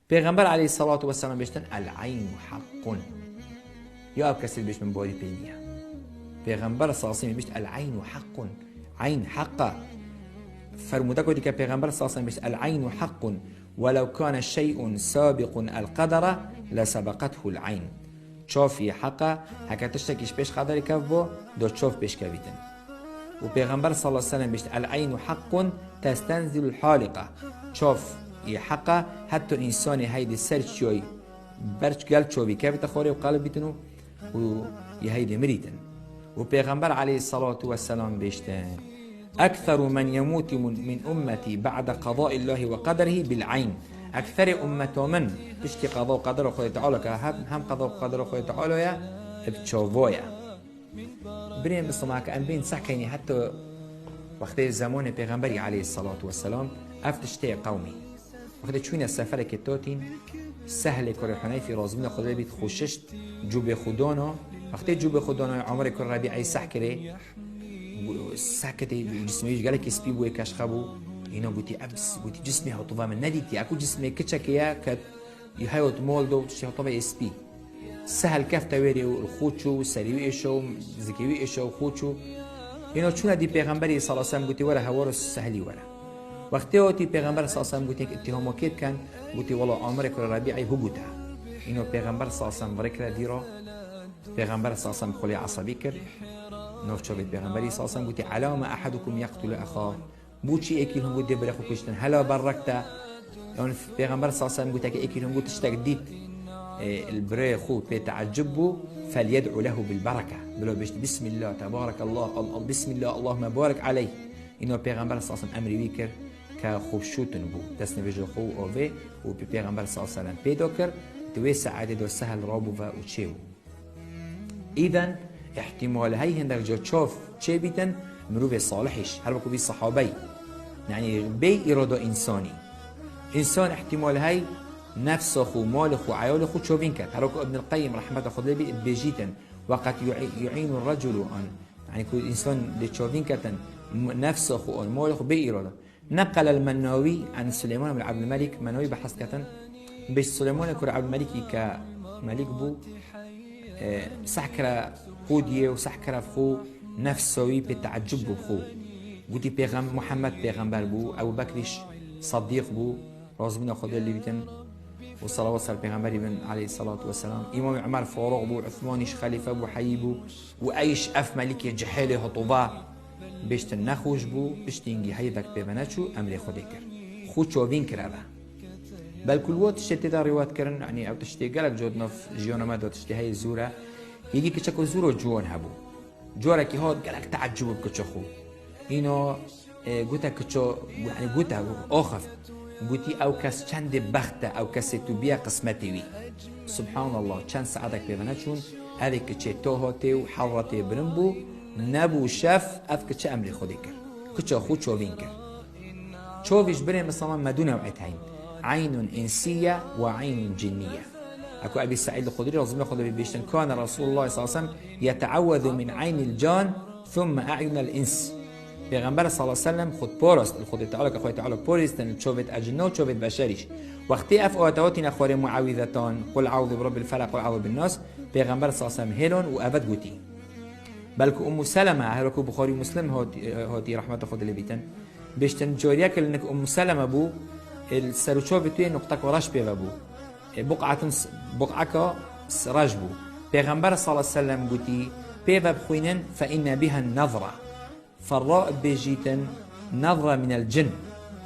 پیغمبر علیه الصلاة و السلام بیشتن العین حق یا اب کسی بیشتن باری پینیه پیغمبر صلی الله علیه و بیشتن العین حق عین حق فرموده که پیغمبر صلی الله علیه و بیشتن العین حق ولو كان شيء سابق القدر لسبقته العين شوفي حقا هكا تشتكيش بيش قدر كفو دو تشوف بيش كبيتن وبيغمبر صلى الله عليه وسلم بيش العين حق تستنزل الحالقة شوف حقا حتى الإنسان هيدي سرش شوي برش قلب شوي كيف خوري وقلب بيتنو ويهيدي مريتن وبيغمبر عليه الصلاة والسلام بيشتن أكثر من يموت من أمتي بعد قضاء الله وقدره بالعين أكثر أمته من تشتي قضاء وقدر أخوة تعالى هم قضاء وقدر أخوة تعالى يا بتشوفويا برين بصماك أن بين سحكيني حتى وقت زمان پیغمبري عليه الصلاة والسلام أفتشتي قومي وقت شوين السفر كتوتين سهل كرحناي في رازمين خدا بيت خوششت جوب خدانا وقت جوب خدانا عمر كر ربيعي سحكري ساكتي جسمي قالك سبي بو كاش خبو هنا قلتي ابس قلتي جسمي هطوفا من نديتي اكو جسمي كتشكيا كت يهايوت مولدو تشي هطوفا سبي سهل كف تويري الخوتشو سريوي شو زكيوي شو خوتشو هنا شنو دي پیغمبري صلى الله عليه وسلم قلتي ورا هورس سهلي ورا وقتي پیغمبر صلى الله عليه وسلم قلتي اتهامات كان قلتي والله عمرك ربيعي هبوتا هنا پیغمبر صلى الله عليه وسلم بركره ديرو پیغمبر صلى الله عليه وسلم خلي عصبي كر نوفشو بيت پیغمبری صلی الله علیه و قلت علام احدكم يقتل اخاه بوچی اکیلهم قد برخو کشتن هلا برکتا يعني پیغمبر صلی الله علیه و قلت که اکیلهم قد تشتقديت البريخو بتعجبه فليدعو له بالبركه بلو بيشت بسم الله تبارك الله بسم الله اللهم بارك عليه انه پیغمبر صلی الله علیه و امری ویکر که خوشوتن بو دست نویج خو اوه و پیغمبر صلی الله علیه و پیدا کر دوی سعاده دو سهل رابو و چیو اذا احتمال هاي هندك جو تشوف شي بيتن مروف صالحش هل بكو بي صحابي يعني بي إرادة إنساني إنسان احتمال هاي نفسه خو ماله خو عياله خو تشوفين كات هل ابن القيم رحمة الله بيجيتن وقت يعين الرجل أن يعني كل إنسان اللي تشوفين كاتن نفسه خو ماله خو بي إرادة نقل المناوي عن سليمان بن عبد الملك مناوي بحث كاتن بيش سليمان كر عبد الملك كملك بو سحكرة قودية وسحكرة بخو نفسوي بتعجب بخو قلتي پیغمبر محمد پیغمبر بو ابو بكرش صديق بو رازمين خدا اللي بيتن والصلوات على پیغمبر ابن عليه الصلاة والسلام امام عمر فاروق بو عثمانش خليفة بو حيبو وايش اف ملك جحيله هطوبا بيشتن نخوش بو بيشتنجي هيدك ببناتشو امر خدا كر خو تشوفين كرابا بل كل وقت تشتي دا روات كرن يعني او تشتي قالك جودنا في جيونا ما دو تشتي هاي الزورة يجي كتشكو زورو جوان هبو جورا كي هاد قالك تعجب بكتشخو اینو گوته کچو يعني گوته آخف گوتی او کس چند بخته او کسی تو بیا قسمتی وی سبحان الله چند ساعتك بيبنا چون هذه کچه توهاته و حرته برنبو نبو شف اف کچه امری خودی کر کچه خود چوبین کر چوبیش بریم مثلا مدون نوعتين عين انسيه وعين جنيه اكو ابي سعيد الخدري رضي الله عنه بيشتن كان رسول الله صلى الله عليه وسلم يتعوذ من عين الجان ثم اعين الانس پیغمبر صلی الله علیه و سلم خود پرست خود تعالی که خود تعالی پرستن چوبت اجنه و چوبت بشریش وقتی اف اوتاوتی نخوره معوذتان قل اعوذ برب الفلق قل اعوذ بالناس پیغمبر صلی الله علیه و سلم هلون و ابد گوتی بلکه ام سلمه هرکو بخاری مسلم هاتی رحمت خود لبیتن بشتن جاریه که لنک ام سلمه بو السروچوب توی نقطه ورش بیو بو بقعه رش بو پیغمبر صلی الله علیه و سلم گوتی بیو بخوینن فإن بها النظره فالراء بيجيتن نظرة من الجن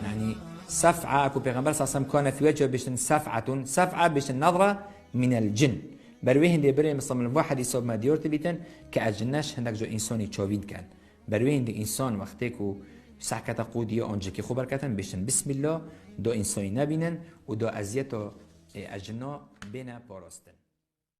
يعني سفعة أكو پیغمبر صلى الله عليه وسلم كان في وجهه بيشتن سفعة بيشتن نظرة من الجن بروين دي بري مثلا من واحد يصاب ما ديورت بيتن كأجناش هندك جو إنساني تشوفين كان بروين دي إنسان وقتكو سحكة قودية أنجكي خبر كتن بيشتن بسم الله دو إنساني نبينن ودو أزيتو أجنا بين باراستن